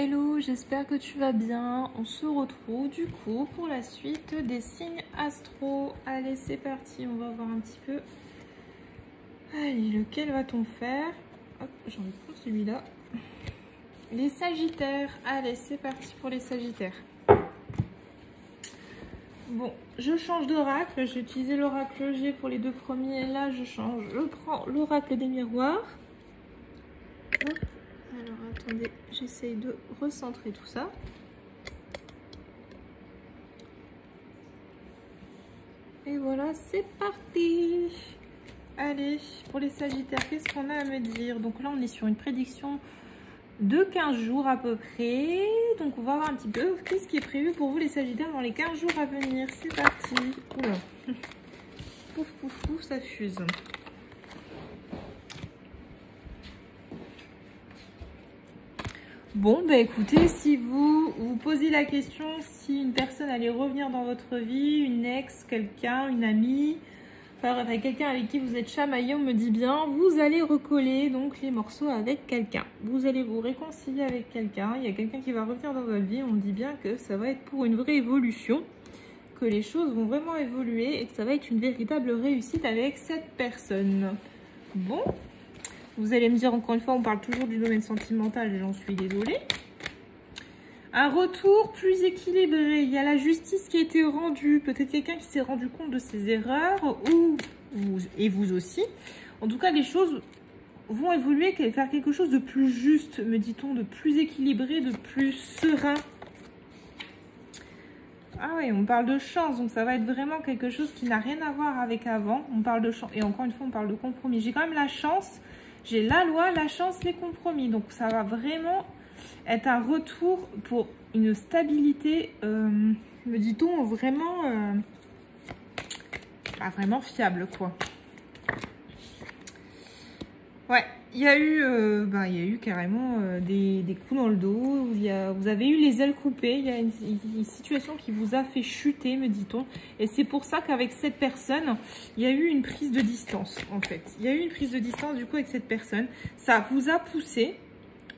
Hello, j'espère que tu vas bien. On se retrouve du coup pour la suite des signes astro. Allez, c'est parti, on va voir un petit peu. Allez, lequel va-t-on faire? Hop, j'ai envie de prendre celui-là. Les Sagittaires. Allez, c'est parti pour les Sagittaires. Bon, je change d'oracle. J'ai utilisé l'oracle G pour les deux premiers. Là, je change. Je prends l'oracle des miroirs. Hop. Alors, attendez, j'essaye de recentrer tout ça. Et voilà, c'est parti. Allez, pour les Sagittaires, qu'est-ce qu'on a à me dire? Donc là, on est sur une prédiction de 15 jours à peu près. Donc, on va voir un petit peu qu'est-ce qui est prévu pour vous, les Sagittaires, dans les 15 jours à venir. C'est parti. Oula. Pouf, pouf, pouf, ça fuse. Bon, bah écoutez, si vous vous posez la question si une personne allait revenir dans votre vie, une ex, quelqu'un, une amie, enfin quelqu'un avec qui vous êtes chamaillé, on me dit bien, vous allez recoller donc les morceaux avec quelqu'un. Vous allez vous réconcilier avec quelqu'un, il y a quelqu'un qui va revenir dans votre vie, on me dit bien que ça va être pour une vraie évolution, que les choses vont vraiment évoluer et que ça va être une véritable réussite avec cette personne. Bon. Vous allez me dire, encore une fois, on parle toujours du domaine sentimental, j'en suis désolée. Un retour plus équilibré. Il y a la justice qui a été rendue. Peut-être quelqu'un qui s'est rendu compte de ses erreurs, ou vous, et vous aussi. En tout cas, les choses vont évoluer, faire quelque chose de plus juste, me dit-on, de plus équilibré, de plus serein. Ah oui, on parle de chance, donc ça va être vraiment quelque chose qui n'a rien à voir avec avant. On parle de chance, et encore une fois, on parle de compromis. J'ai quand même la chance... J'ai la loi, la chance, les compromis. Donc, ça va vraiment être un retour pour une stabilité, me dit-on, vraiment, vraiment fiable, quoi. Ouais, il y a eu carrément des coups dans le dos. Vous avez eu les ailes coupées. Il y a une situation qui vous a fait chuter, me dit-on. Et c'est pour ça qu'avec cette personne, il y a eu une prise de distance, en fait. Il y a eu une prise de distance, du coup, avec cette personne. Ça vous a poussé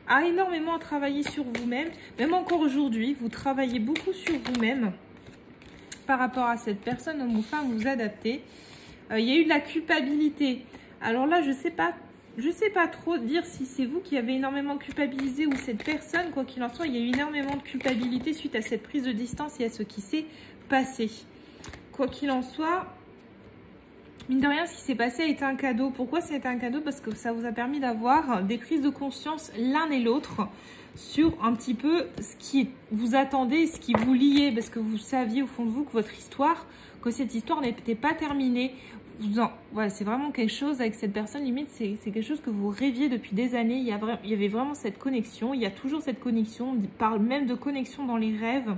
à énormément travailler sur vous-même. Même encore aujourd'hui, vous travaillez beaucoup sur vous-même par rapport à cette personne, homme ou femme, vous adaptez. Il y a eu de la culpabilité. Alors là, je sais pas trop dire si c'est vous qui avez énormément culpabilisé ou cette personne. Quoi qu'il en soit, il y a eu énormément de culpabilité suite à cette prise de distance et à ce qui s'est passé. Quoi qu'il en soit, mine de rien, ce qui s'est passé a été un cadeau. Pourquoi ça a été un cadeau? Parce que ça vous a permis d'avoir des prises de conscience l'un et l'autre sur un petit peu ce qui vous attendait, ce qui vous liait. Parce que vous saviez au fond de vous que votre histoire, que cette histoire n'était pas terminée. Voilà, c'est vraiment quelque chose avec cette personne, limite c'est quelque chose que vous rêviez depuis des années. Il y avait vraiment cette connexion, il y a toujours cette connexion, on parle même de connexion dans les rêves,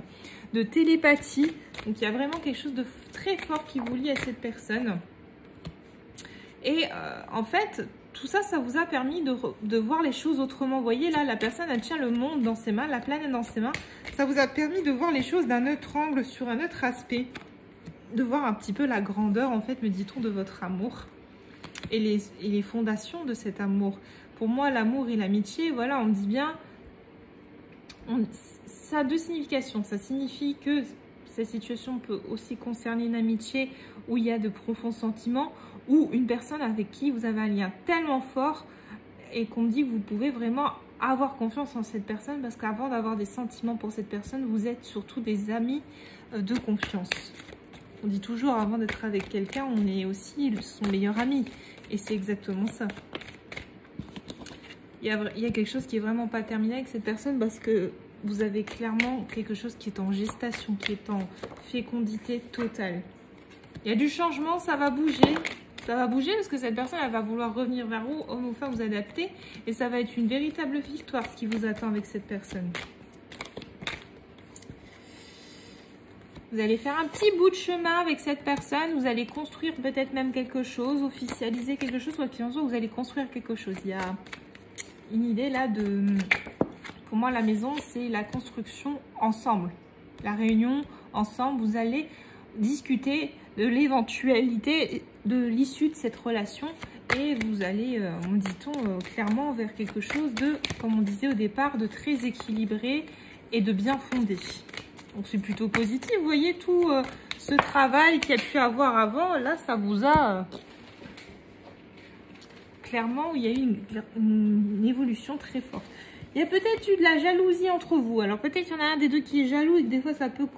de télépathie. Donc il y a vraiment quelque chose de très fort qui vous lie à cette personne. Et en fait, tout ça, ça vous a permis de voir les choses autrement. Vous voyez là, la personne elle tient le monde dans ses mains, la planète dans ses mains. Ça vous a permis de voir les choses d'un autre angle, sur un autre aspect. De voir un petit peu la grandeur, en fait, me dit-on, de votre amour et les fondations de cet amour. Pour moi, l'amour et l'amitié, voilà, on dit bien, ça a deux significations. Ça signifie que cette situation peut aussi concerner une amitié où il y a de profonds sentiments, ou une personne avec qui vous avez un lien tellement fort et qu'on me dit que vous pouvez vraiment avoir confiance en cette personne, parce qu'avant d'avoir des sentiments pour cette personne, vous êtes surtout des amis de confiance. On dit toujours, avant d'être avec quelqu'un, on est aussi son meilleur ami. Et c'est exactement ça. Il y a quelque chose qui est vraiment pas terminé avec cette personne, parce que vous avez clairement quelque chose qui est en gestation, qui est en fécondité totale. Il y a du changement, ça va bouger. Ça va bouger parce que cette personne, elle va vouloir revenir vers vous, homme ou femme, vous adapter. Et ça va être une véritable victoire, ce qui vous attend avec cette personne. Vous allez faire un petit bout de chemin avec cette personne. Vous allez construire peut-être même quelque chose, officialiser quelque chose. Quoi qu'il en soit, vous allez construire quelque chose. Il y a une idée là de... Pour moi, la maison, c'est la construction ensemble. La réunion ensemble. Vous allez discuter de l'éventualité, de l'issue de cette relation. Et vous allez, dit-on, clairement vers quelque chose de, comme on disait au départ, de très équilibré et de bien fondé. Donc c'est plutôt positif. Vous voyez tout ce travail qu'il y a pu avoir avant, là ça vous a clairement, il y a eu une évolution très forte. Il y a peut-être eu de la jalousie entre vous. Alors peut-être qu'il y en a un des deux qui est jaloux et que des fois ça peut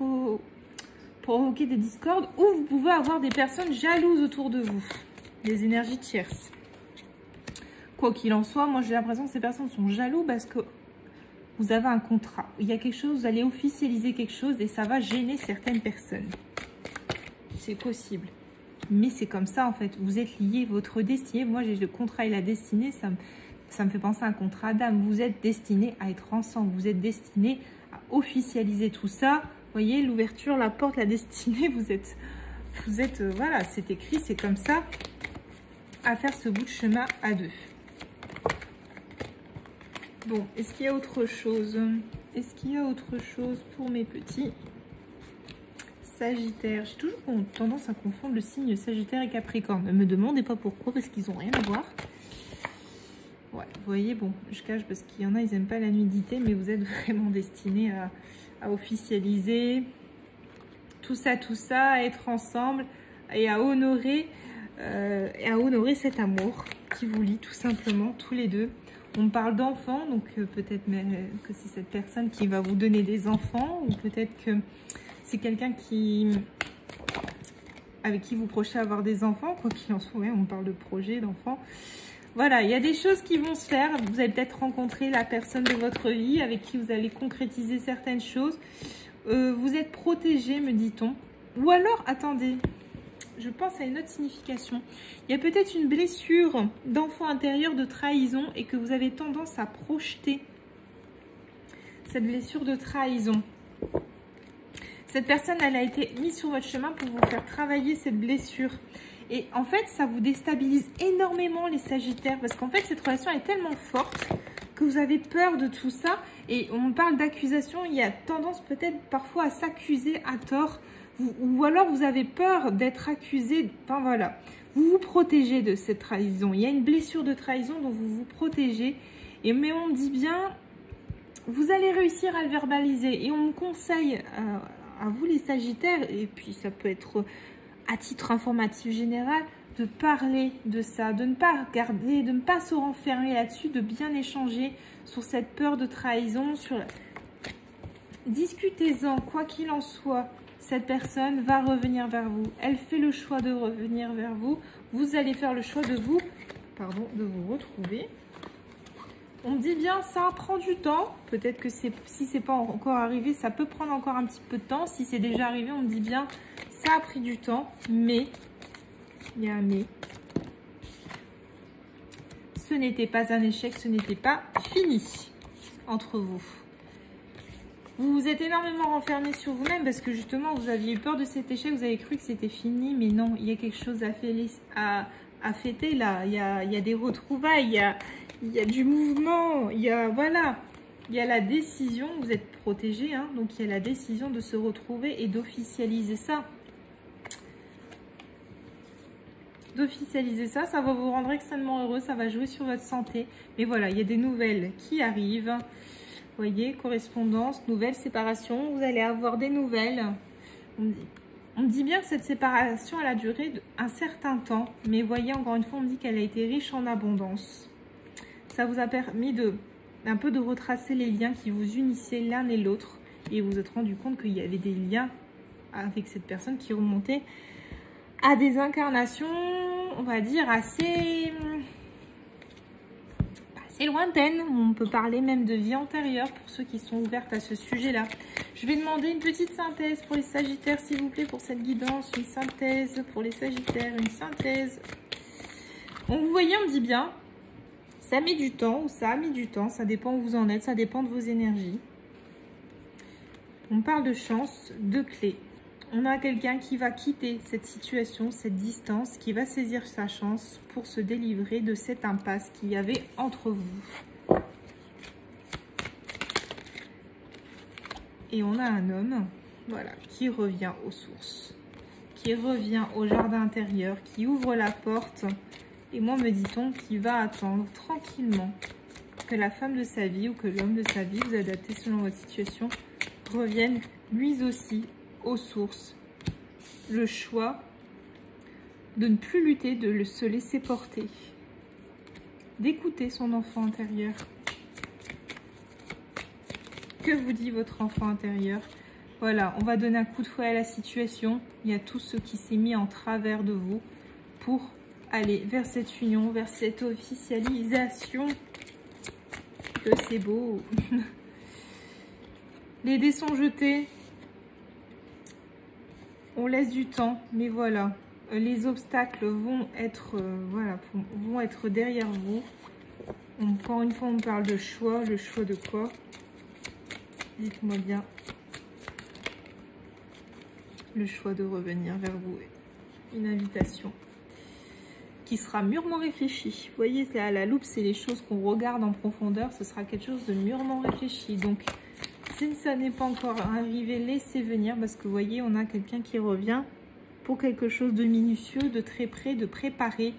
provoquer des discordes, ou vous pouvez avoir des personnes jalouses autour de vous, des énergies tierces. Quoi qu'il en soit, moi j'ai l'impression que ces personnes sont jalouses parce que vous avez un contrat. Il y a quelque chose, vous allez officialiser quelque chose et ça va gêner certaines personnes. C'est possible. Mais c'est comme ça en fait. Vous êtes liés, votre destinée. Moi j'ai le contrat et la destinée, ça me fait penser à un contrat d'âme. Vous êtes destinés à être ensemble. Vous êtes destinés à officialiser tout ça. Vous voyez, l'ouverture, la porte, la destinée, vous êtes voilà, c'est écrit, c'est comme ça, à faire ce bout de chemin à deux. Bon, est-ce qu'il y a autre chose? Est-ce qu'il y a autre chose pour mes petits Sagittaires? J'ai toujours tendance à confondre le signe Sagittaire et Capricorne. Ne me demandez pas pourquoi, parce qu'ils n'ont rien à voir. Ouais, vous voyez, bon, je cache parce qu'il y en a, ils n'aiment pas la nudité, mais vous êtes vraiment destinés à officialiser tout ça, à être ensemble et à honorer cet amour qui vous lie tout simplement, tous les deux. On parle d'enfants, donc peut-être même que c'est cette personne qui va vous donner des enfants, ou peut-être que c'est quelqu'un avec qui vous projetez avoir des enfants, quoi qu'il en soit, ouais, on parle de projet, d'enfants. Voilà, il y a des choses qui vont se faire. Vous allez peut-être rencontrer la personne de votre vie avec qui vous allez concrétiser certaines choses. Vous êtes protégé, me dit-on. Ou alors, attendez, je pense à une autre signification. Il y a peut-être une blessure d'enfant intérieur de trahison et que vous avez tendance à projeter cette blessure de trahison. Cette personne, elle a été mise sur votre chemin pour vous faire travailler cette blessure. Et en fait, ça vous déstabilise énormément les Sagittaires parce qu'en fait, cette relation est tellement forte que vous avez peur de tout ça. Et on parle d'accusation, il y a tendance peut-être parfois à s'accuser à tort. Ou alors vous avez peur d'être accusé. Enfin voilà, vous vous protégez de cette trahison. Il y a une blessure de trahison dont vous vous protégez. Mais on me dit bien, vous allez réussir à le verbaliser. Et on me conseille à vous les Sagittaires, et puis ça peut être à titre informatif général, de parler de ça, de ne pas regarder, de ne pas se renfermer là-dessus, de bien échanger sur cette peur de trahison. Discutez-en, quoi qu'il en soit. Cette personne va revenir vers vous. Elle fait le choix de revenir vers vous. Vous allez faire le choix de vous retrouver. On dit bien, ça prend du temps. Peut-être que si c'est pas encore arrivé, ça peut prendre encore un petit peu de temps. Si c'est déjà arrivé, on dit bien, ça a pris du temps. Mais, il y a un mais. Ce n'était pas un échec, ce n'était pas fini entre vous. Vous vous êtes énormément renfermé sur vous-même parce que justement, vous aviez eu peur de cet échec, vous avez cru que c'était fini, mais non, il y a quelque chose à fêter là. Il y a des retrouvailles, il y a du mouvement, voilà. Il y a la décision, vous êtes protégé, hein, donc il y a la décision de se retrouver et d'officialiser ça. Ça va vous rendre extrêmement heureux, ça va jouer sur votre santé. Mais voilà, il y a des nouvelles qui arrivent. Vous voyez, correspondance, nouvelle séparation, vous allez avoir des nouvelles. On me dit bien que cette séparation, elle a duré un certain temps. Mais voyez, encore une fois, on me dit qu'elle a été riche en abondance. Ça vous a permis un peu de retracer les liens qui vous unissaient l'un et l'autre. Et vous vous êtes rendu compte qu'il y avait des liens avec cette personne qui remontaient à des incarnations, on va dire, assez lointaine. On peut parler même de vie antérieure pour ceux qui sont ouvertes à ce sujet-là. Je vais demander une petite synthèse pour les Sagittaires, s'il vous plaît, pour cette guidance. Une synthèse pour les Sagittaires, une synthèse. Donc, vous voyez, on dit bien, ça met du temps ou ça a mis du temps. Ça dépend où vous en êtes, ça dépend de vos énergies. On parle de chance, de clé. On a quelqu'un qui va quitter cette situation, cette distance, qui va saisir sa chance pour se délivrer de cette impasse qu'il y avait entre vous. Et on a un homme, voilà, qui revient aux sources, qui revient au jardin intérieur, qui ouvre la porte Et moi, me dit-on qu'il va attendre tranquillement que la femme de sa vie ou que l'homme de sa vie, vous adaptez selon votre situation, revienne lui aussi aux sources. Le choix de ne plus lutter, de se laisser porter, d'écouter son enfant intérieur. Que vous dit votre enfant intérieur? Voilà, on va donner un coup de fouet à la situation. Il y a tout ce qui s'est mis en travers de vous pour aller vers cette union, vers cette officialisation. Que c'est beau. Les dés sont jetés. On laisse du temps, mais voilà. Les obstacles vont être, vont être derrière vous. Encore une fois, on parle de choix. Le choix de quoi? Dites-moi bien. Le choix de revenir vers vous. Une invitation qui sera mûrement réfléchie. Vous voyez, c'est à la loupe, c'est les choses qu'on regarde en profondeur. Ce sera quelque chose de mûrement réfléchi. Donc, si ça n'est pas encore arrivé, laissez venir. Parce que vous voyez, on a quelqu'un qui revient pour quelque chose de minutieux, de très près, de préparé.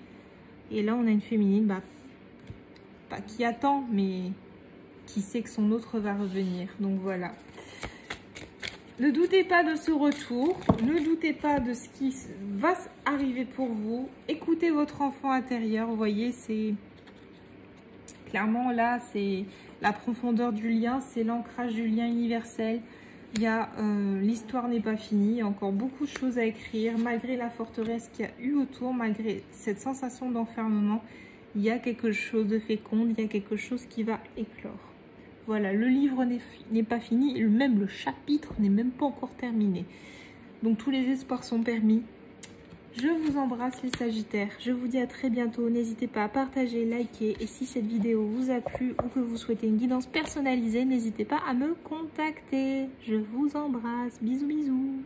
Et là, on a une féminine, pas qui attend, mais qui sait que son autre va revenir. Donc voilà. Ne doutez pas de ce retour, ne doutez pas de ce qui va arriver pour vous. Écoutez votre enfant intérieur, vous voyez, c'est clairement là, c'est la profondeur du lien, c'est l'ancrage du lien universel. Il y a l'histoire n'est pas finie, il y a encore beaucoup de choses à écrire, malgré la forteresse qu'il y a eu autour, malgré cette sensation d'enfermement, il y a quelque chose de fécond, il y a quelque chose qui va éclore. Voilà, le livre n'est pas fini, même le chapitre n'est même pas encore terminé. Donc tous les espoirs sont permis. Je vous embrasse les Sagittaires, je vous dis à très bientôt. N'hésitez pas à partager, liker, et si cette vidéo vous a plu ou que vous souhaitez une guidance personnalisée, n'hésitez pas à me contacter. Je vous embrasse, bisous bisous.